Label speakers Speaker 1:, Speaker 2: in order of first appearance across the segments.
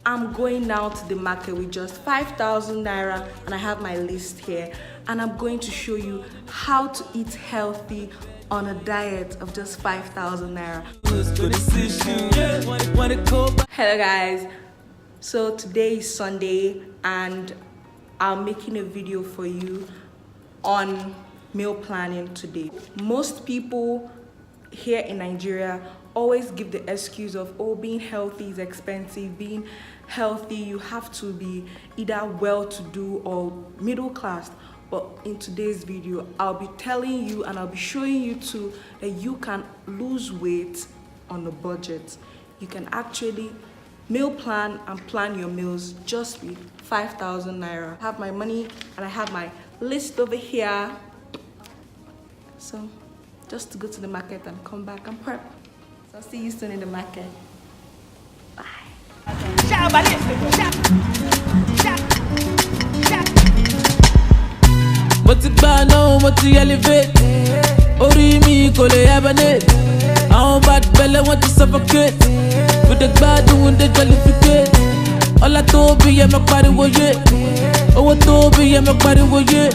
Speaker 1: I'm going now to the market with just 5,000 naira, and I have my list here, and I'm going to show you how to eat healthy on a diet of just 5,000 naira. Hello guys, so today is Sunday and I'm making a video for you on meal planning today. Most people here in Nigeria always give the excuse of, oh, being healthy is expensive. Being healthy, you have to be either well-to-do or middle class. But in today's video, I'll be telling you and I'll be showing you too that you can lose weight on a budget. You can actually meal plan and plan your meals just with 5,000 naira. I have my money and I have my list over here. So just to go to the market and come back and prep. So I'll see you soon in the market. Bye.
Speaker 2: What's it by now? What's the elevate? Ori mi kole abanate. I'm bad belly want to suffocate. With the bad doing the jollificate. All I told me, my body was it. Oh, what told me, my body was it.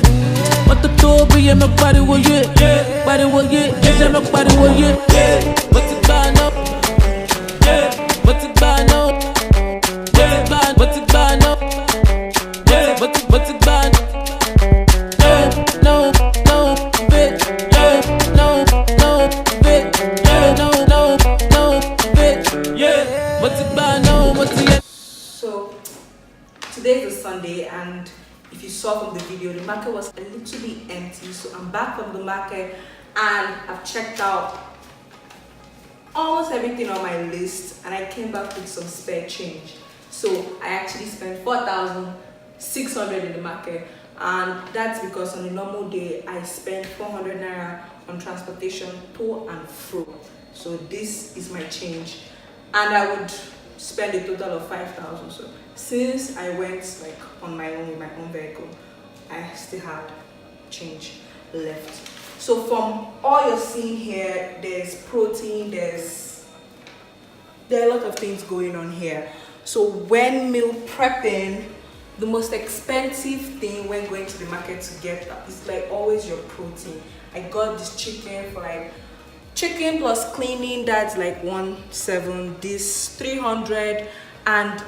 Speaker 2: What the told me, my body was it. Body was it. Yeah, my body was it. What's it by now? What's it by now? What's it by now? What's it by now? No, bitch. No, bitch. No, bitch. Yeah. What's it by now? What's it?
Speaker 1: So today is a Sunday, and if you saw from the video, the market was a little bit empty. So I'm back from the market and I've checked out almost everything on my list, and I came back with some spare change. So I actually spent 4,600 in the market, and that's because on a normal day I spend 400 naira on transportation to and fro. So this is my change, and I would spend a total of 5,000. So since I went like on my own with my own vehicle, I still had change left. So from all you're seeing here, there's protein, there are a lot of things going on here. So when meal prepping, the most expensive thing when going to the market to get is like always your protein. I got this chicken for like chicken plus cleaning, that's like 1.7, this 300. And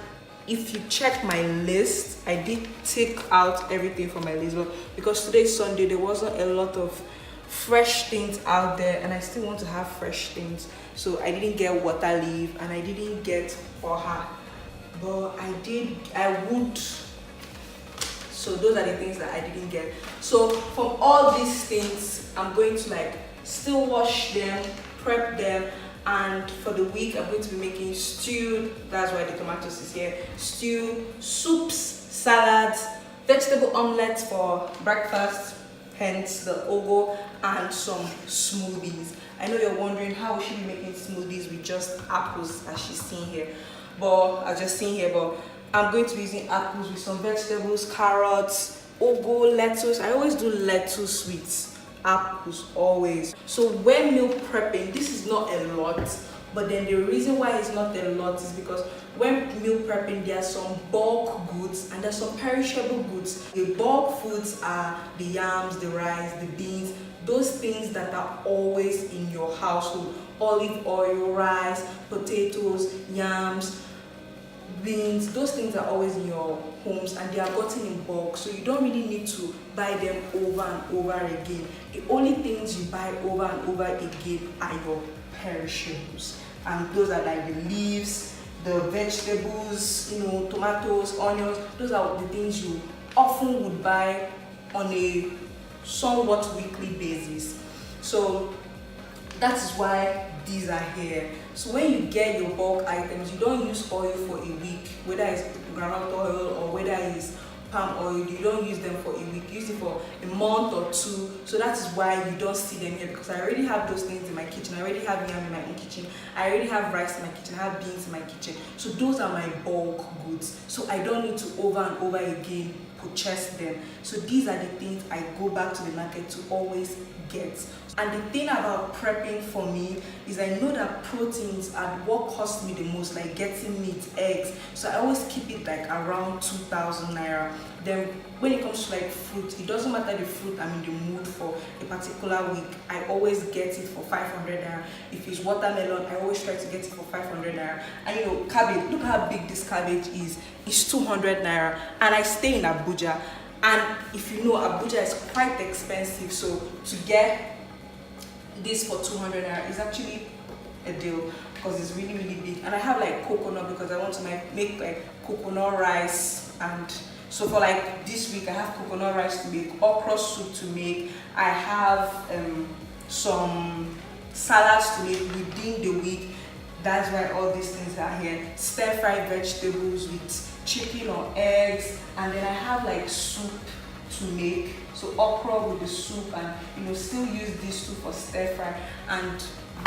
Speaker 1: if you check my list, I did take out everything from my list, but because today's Sunday, there wasn't a lot of fresh things out there, and I still want to have fresh things. So I didn't get water leaf and I didn't get oha, but I would. So those are the things that I didn't get. So from all these things, I'm going to like still wash them, prep them, and for the week I'm going to be making stew. That's why the tomatoes is here. Stew, soups, salads, vegetable omelets for breakfast, hence the ogo, and some smoothies. I know you're wondering how we should be making smoothies with just apples, as she's seen here. But I'm going to be using apples with some vegetables, carrots, ogo, lettuce. I always do lettuce with apples, always. So when meal prepping, this is not a lot, but then the reason why it's not a lot is because when meal prepping, there are some bulk goods and there's some perishable goods. The bulk foods are the yams, the rice, the beans, those things that are always in your household. Olive oil, rice, potatoes, yams, beans, those things are always in your homes and they are gotten in bulk, so you don't really need to buy them over and over again. The only things you buy over and over again are your perishables, and those are like the leaves, the vegetables, tomatoes, onions. Those are the things you often would buy on a somewhat weekly basis. So that is why these are here. So when you get your bulk items, you don't use oil for a week, whether it's groundnut oil or whether it's palm oil. You don't use them for a week, you use it for a month or two. So that is why you don't see them here, because I already have those things in my kitchen. I already have yam in my own kitchen, I already have rice in my kitchen, I have beans in my kitchen. So those are my bulk goods, so I don't need to over and over again purchase them. So these are the things I go back to the market to always get. And the thing about prepping for me is I know that proteins are what cost me the most, like getting meat, eggs. So I always keep it like around 2,000 naira. Then when it comes to like fruit, it doesn't matter the fruit I'm in the mood for a particular week, I always get it for 500 naira. If it's watermelon, I always try to get it for 500 naira. And you know, cabbage, look how big this cabbage is. It's 200 naira. And I stay in Abuja. And if you know, Abuja is quite expensive, so to get this for 200 naira is actually a deal because it's really big. And I have like coconut because I want to make like coconut rice. And so for like this week I have coconut rice to make, okra soup to make, I have some salads to make within the week. That's why all these things are here. Stir fried vegetables with chicken or eggs, and then I have like soup to make, so okra with the soup, and you know, still use these two for stir fry. And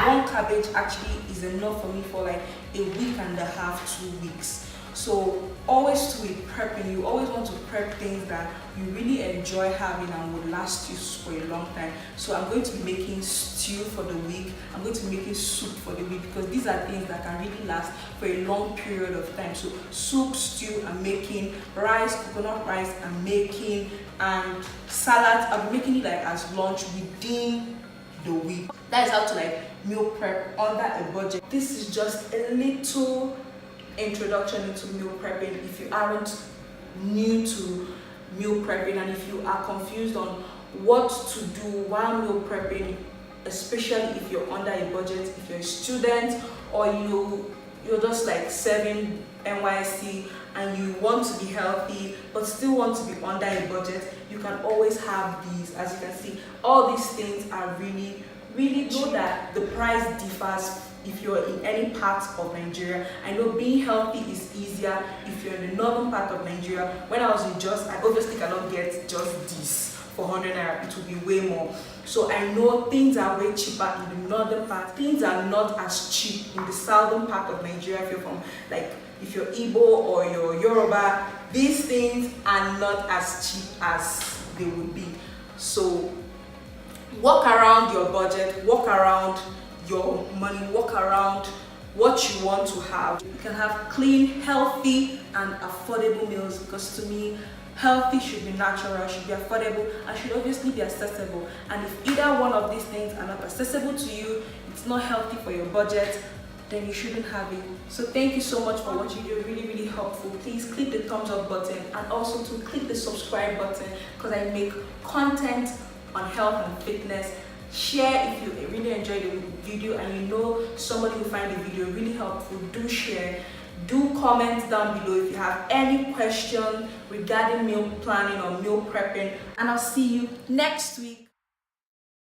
Speaker 1: one cabbage actually is enough for me for like a week and a half, 2 weeks. So always with prepping, you always want to prep things that you really enjoy having and would last you for a long time. So I'm going to be making stew for the week, I'm going to be making soup for the week, because these are things that can really last for a long period of time. So soup, stew, I'm making rice, coconut rice, I'm making, and salad, I'm making it like as lunch within the week. That is how to like meal prep under a budget. This is just a little introduction into meal prepping. If you aren't new to meal prepping and if you are confused on what to do while meal prepping, especially if you're under a budget, if you're a student or you're just like serving NYC and you want to be healthy but still want to be under a budget, you can always have these. As you can see, all these things are really know that the price differs if you're in any part of Nigeria. I know being healthy is easier if you're in the northern part of Nigeria. When I was in Jos, I obviously cannot get just this for 100 naira, it will be way more. So I know things are way cheaper in the northern part. Things are not as cheap in the southern part of Nigeria. If you're from, like, if you're Igbo or you're Yoruba, these things are not as cheap as they would be. So work around your budget, work around your money, work around what you want to have. You can have clean, healthy, and affordable meals, because to me, healthy should be natural, should be affordable, and should obviously be accessible. And if either one of these things are not accessible to you, it's not healthy for your budget, then you shouldn't have it. So thank you so much for watching. You're really helpful. Please click the thumbs up button and also to click the subscribe button, because I make content on health and fitness. Share if you really enjoyed the video and you know somebody will find the video really helpful. Do share. Do comment down below if you have any question regarding meal planning or meal prepping, and I'll see you next week.